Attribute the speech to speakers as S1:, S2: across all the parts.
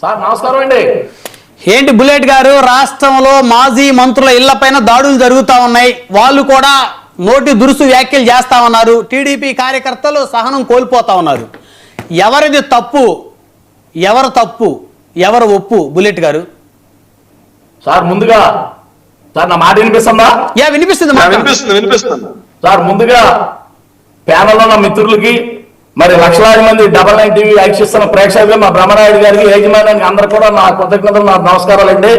S1: Sir నమస్కారం అండి.
S2: ఏంటి బుల్లెట్ గారు, రాష్ట్రంలో మాజీ మంత్రుల ఇళ్లపైన దాడులు జరుగుతూ ఉన్నాయి. వాళ్ళు కూడా నోటి దురుసు వ్యాఖ్యలు చేస్తా ఉన్నారు. టీడీపీ కార్యకర్తలు సహనం కోల్పోతా ఉన్నారు. ఎవరిది తప్పు, ఎవరు తప్పు, ఎవరు ఒప్పు బుల్లెట్ గారు?
S1: సార్ ముందుగా సార్ నా మాట వినిపిస్తుందా?
S2: వినిపిస్తుంది.
S1: సార్ ముందుగా ప్యానెల్లో ఉన్న మిత్రులకి, మరి లక్షలాది మంది డబల్9 టీవీ వీక్షిస్తున్న ప్రేక్షకులు, మా బ్రహ్మనాయుడు గారికి, యజమానికి అందరు కూడా నా కృతజ్ఞతలు, నా నమస్కారాలండి.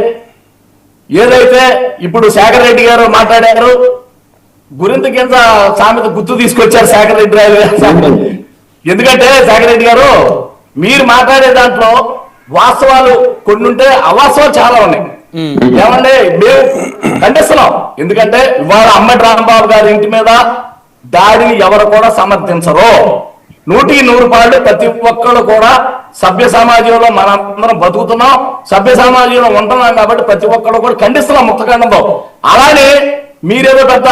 S1: ఏదైతే ఇప్పుడు శేఖర్ రెడ్డి గారు మాట్లాడారు, గురింత కింద సామెత గుర్తు తీసుకొచ్చారు శేఖర్ రెడ్డి గారు. ఎందుకంటే శేఖర్ రెడ్డి గారు మీరు మాట్లాడే దాంట్లో వాస్తవాలు కొన్ని ఉంటే అవాస్తవాలు చాలా ఉన్నాయి. ఏమంటే మేము ఖండిస్తున్నాం. ఎందుకంటే ఇవాళ అంబటి రాంబాబు గారి ఇంటి మీద దాడిని ఎవరు కూడా సమర్థించరు. 100% ప్రతి ఒక్కరు కూడా సభ్య సమాజంలో మనందరం బతుకుతున్నాం, సభ్య సమాజంలో ఉంటున్నాం కాబట్టి ప్రతి ఒక్కరు కూడా ఖండిస్తున్నాం ముక్తఖండంతో. అలానే మీరేదో పెద్ద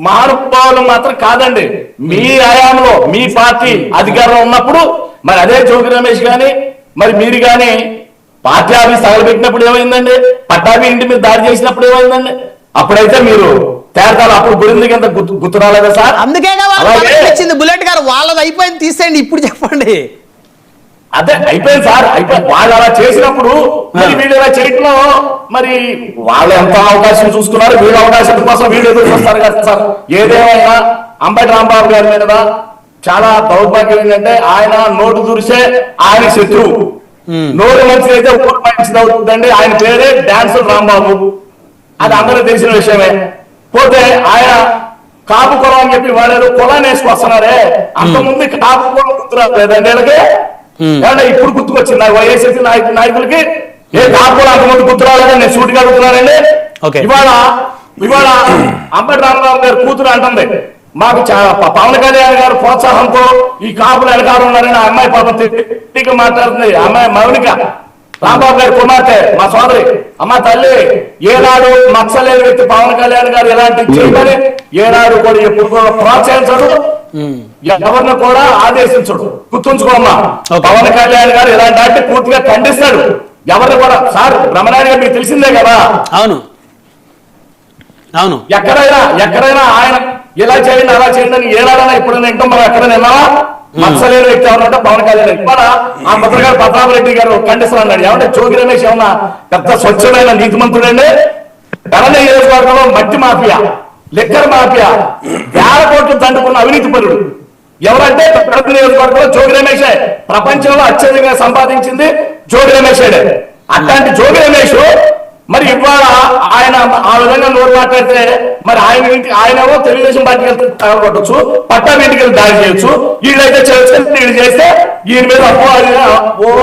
S1: మహానుభావులు మాత్రం కాదండి. మీ హయాంలో మీ పార్టీ అధికారంలో ఉన్నప్పుడు మరి అదే జోగి రమేష్ గాని మరి మీరు గాని పార్టీ ఆఫీస్ తగలబెట్టినప్పుడు ఏమైందండి? పట్టాభి ఇంటి మీద దాడి చేసినప్పుడు ఏమైందండి? అప్పుడైతే మీరు తేరతాలు అప్పుడు గురించి కింద గుర్తు రాలేదా సార్?
S2: అందుకే బుల్లెట్ గారు వాళ్ళది అయిపోయింది, తీసేయండి. ఇప్పుడు చెప్పండి.
S1: అదే అయిపోయింది సార్, అయిపోయింది. వాళ్ళు అలా చేసినప్పుడు మరి వీళ్ళు ఇలా చేయటంలో మరి వాళ్ళు ఎంత అవకాశం చూసుకున్నారు, వీళ్ళ అవకాశం కోసం వీళ్ళు ఎదురు చూస్తారు కదా సార్. ఏదేమైనా అంబటి రాంబాబు గారి మీద చాలా దౌర్భాగ్యం ఏంటంటే ఆయన నోటు దురిసే ఆయన శత్రువు. నోరు మంచిది అయితే ఊరు మంచిది అవుతుందండి. ఆయన పేరే డాన్సర్ రాంబాబు, అది అందరికీ తెలిసిన విషయమే. పోతే ఆయన కాపు కులం అని చెప్పి వాడేదో కులాన్ని వేసుకొస్తున్నారే, అంతకుముందు కాపు కులం గుర్తురాలేదండి వీళ్ళకి. ఇప్పుడు గుర్తుకొచ్చింది వైఎస్ఆర్సీ నాయకులకి. ఏ కాపు కులం అంతకుముందు గుర్తురాలేదని నేను సూటిగా అడుగుతున్నానండి. ఇవాళ అంబటి రాంబాబు గారు కూతురు అంటుంది, మాకు పవన్ కళ్యాణ్ గారు ప్రోత్సాహంతో ఈ కాపులు వెనకాడు ఉన్నారని ఆ అమ్మాయి పాపం తిట్టిగా మాట్లాడుతుంది. అమ్మాయి మౌనిక, రాంబాబు గారి కుమార్తె, మా సోదరి. అమ్మ తల్లి, ఏనాడు మచ్చలేని వ్యక్తి పవన్ కళ్యాణ్ గారు ఎలాంటి చేయమని ఏనాడు కూడా ఎప్పుడు కూడా ప్రోత్సహించడు, ఎవరిని కూడా ఆదేశించడు. గుర్తుంచుకోమ్మా, పవన్ కళ్యాణ్ గారు ఎలాంటి అంటే పూర్తిగా ఖండిస్తాడు. ఎవరిని కూడా. సార్ బ్రహ్మనాయుడు గారు మీకు తెలిసిందే కదా. అవును అవును. ఎక్కడైనా ఆయన ఇలా చేయండి అలా చేయండి అని ఏనాడైనా ఎప్పుడైనా వింటాం మనం? ఎక్కడైనా విన్నావా? మత్సలేని వ్యక్తి ఎవరంటే పవన్ కళ్యాణ్. ఇవాళ ఆ పత్రికారు పద్మనాభరెడ్డి గారు ఖండిస్తున్నాడు. ఏమంటే జోగి రమేష్ ఏమన్నా పెద్ద స్వచ్ఛమైన నీతిమంతుడండి? తెలంగాణ నియోజకవర్గంలో మట్టి మాఫియా, లిక్కర్ మాఫియా, వేల కోట్లు దండుకున్న అవినీతి పరుడు ఎవరంటే తెలంగాణ నియోజకవర్గంలో జోగి రమేషే. ప్రపంచంలో అత్యధికంగా సంపాదించింది జోగి రమేషే. అట్లాంటి జోగి రమేష్ మరి ఇవాళ ఆయన ఆ విధంగా నోరు మాట్లాడితే మరి ఆయనేమో తెలుగుదేశం పార్టీకి వెళ్తే తగలబట్టచ్చు, పట్టాభి ఇంటికి వెళ్ళి దాడి చేయొచ్చు. వీళ్ళైతే వీళ్ళు చేస్తే ఈయన మీద